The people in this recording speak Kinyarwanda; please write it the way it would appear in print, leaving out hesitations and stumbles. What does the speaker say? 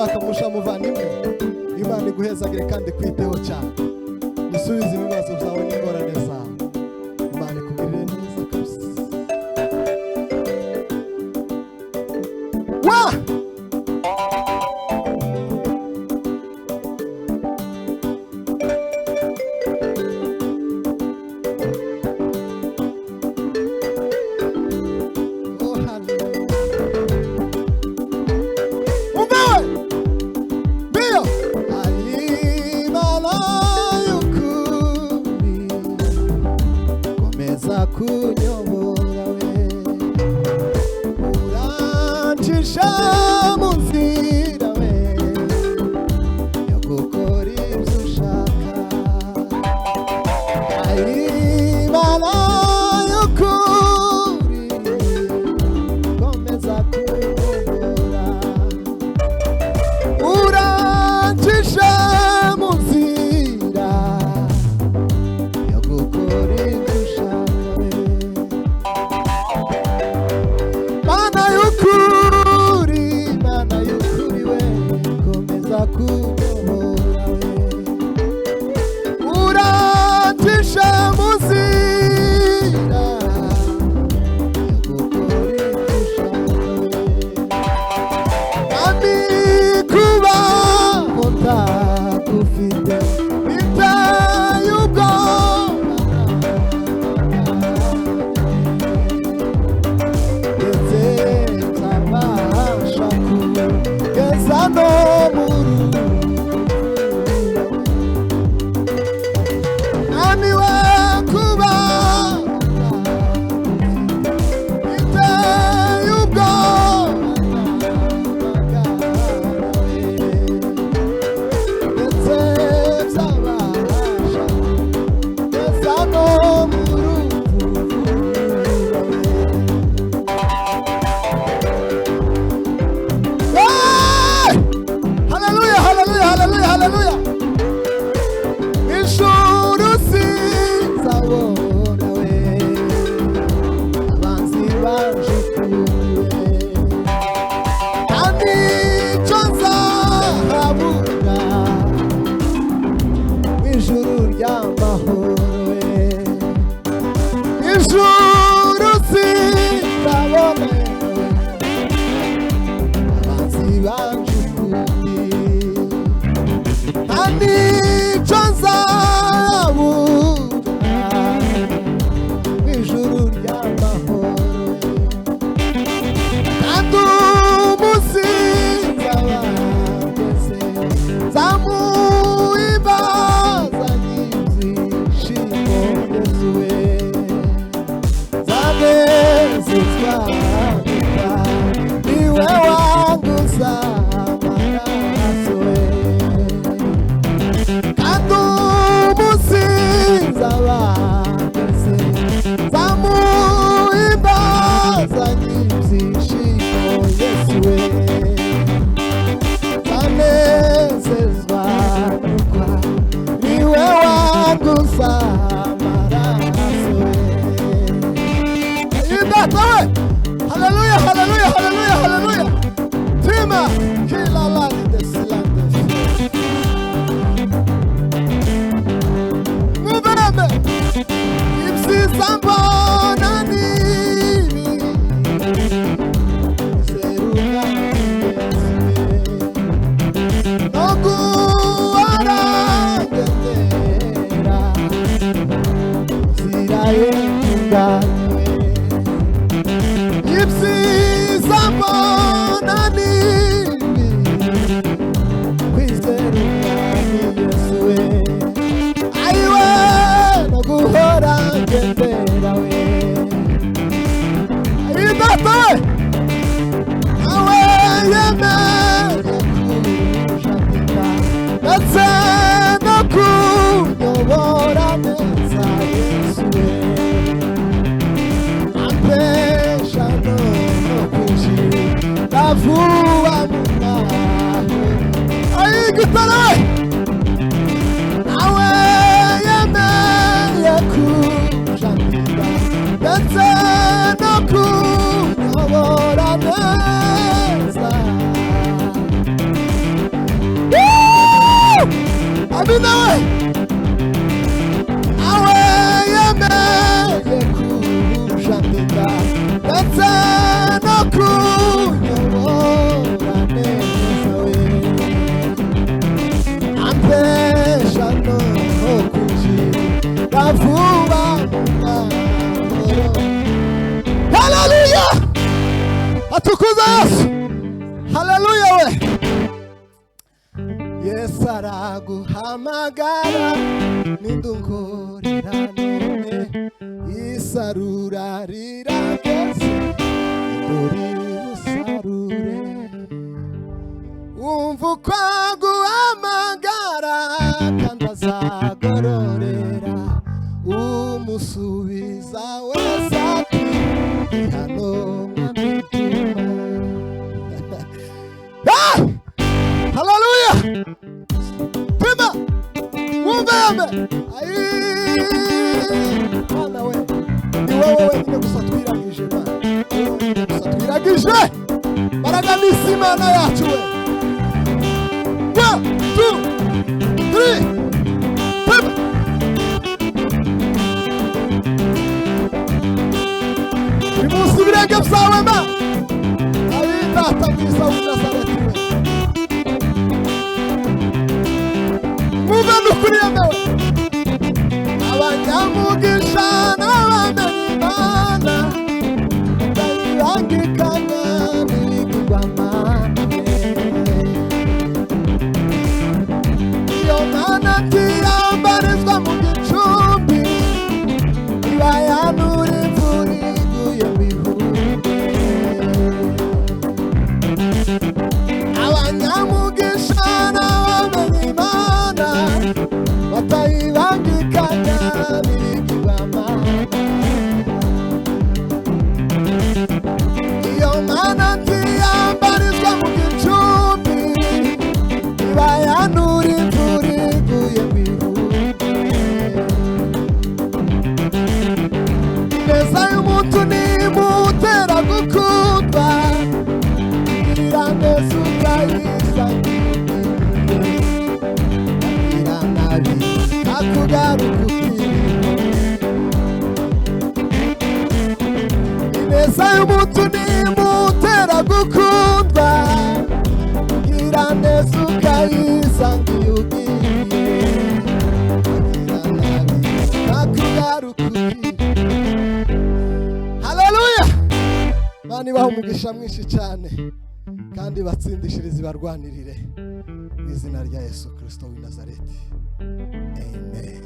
akamusha muvandimwe. Imana iguhezagire kandi kwiteho cyane. Isubize ibibazo byawe n'ingorane zawe. Imana ikugirire neza kabisa. kunyobora we urancisha mu nzira we yo gukora ibyo ushaka ayibana y'ukuri komeza kunyobora urancisha mu nzira yo gukora ibyo ushaka Mana y'ukuri we komeza kunyobora we urancisha mu nzira yo gukora ibyo ushaka we kubaho ntagufite biteye ubwoba ndetse ntabasha kugeza no mu rugo naniwe kubaho biteye ubwoba ndetse ntabasha kugeza no mu Hallelujah, hallelujah, hallelujah, hallelujah. Ijuru sinzabona we abanzi banjukuye kandi icyo nzahabura ijuru ry'amahoro we ijuru sinzabona abanzi banjukuye kandi icyo nzabura ijuru ry'amahoro kandi umunsi nzabageze nzamuhimbaza n'ibyishimo Yesu we nzanezezwa niwe wanguza amaraso we kandi umunsi nzabageze nzamuhimbaza n'ibyishimo Yesu we nzanezezwa nuko niwe wanguza amaraso we Data we hallelujah hallelujah hallelujah hallelujah Tima kila lali desilande Mubembe Ibsisambona nini Seruga Nogu arangendera Ziraye kunganywe Ibsisambona nini Kwizeruga Yesu we Aiwe noguhora ngendera we Idata we Awe yemeye kujatika ndetse no kunyobora neza Yesu we Ampesha no kwinjira vuba mu mwanya Gitara Awe yemeye kujatika ndetse no kunyobora neza amina we awe yemeye kujandika ndetse no kunyobora neza we ampesha no kwinjira vuba mu mahoro. Haleluya, atukuza Yesu. Haleluya we. Yesu araguhamagara nindungorera none isarura rirageze dore usarure. Umva uko aguhamagara kandi azagororera umusubiza wese ati hano haleluya. Pima mumbe Mana we ni wowe wenyine gusa twiragije Mana, gusa twiragije baraga n'isi Mana yacu we. 1 2 3 Pima imusi birenge byawe ma data mwiza w'i Nazareti we. Muve n'ukuri yemewe abanyamugisha n'abamenye Imana batayibangikanya n'ibigirwamana. Iyo Mana ntiyambarizwa mu gicumbi iba yanura imvura iguye mu ihumure. Abanyamugisha n'abamenye Imana batayibangikanya n'ibigirwamana. Iyo Mana ntiyambarizwa mu gicumbi iba yanura imvura iguye mu ihumure. Ineza y'umuntu nimutera gukundwa gira neza ukayisangiye gira nabi akugaruka ukiriho. Ineza y'umuntu nimutera gukundwa gira neza ukayisangiye ugiye gira nabi akugaruka ukiriho. Haleluya. Bani baha umugisha mwinshi cyane kandi batsindishirize barwanirire mu izina rya Yesu Kristo w'i Nazareti. Amen.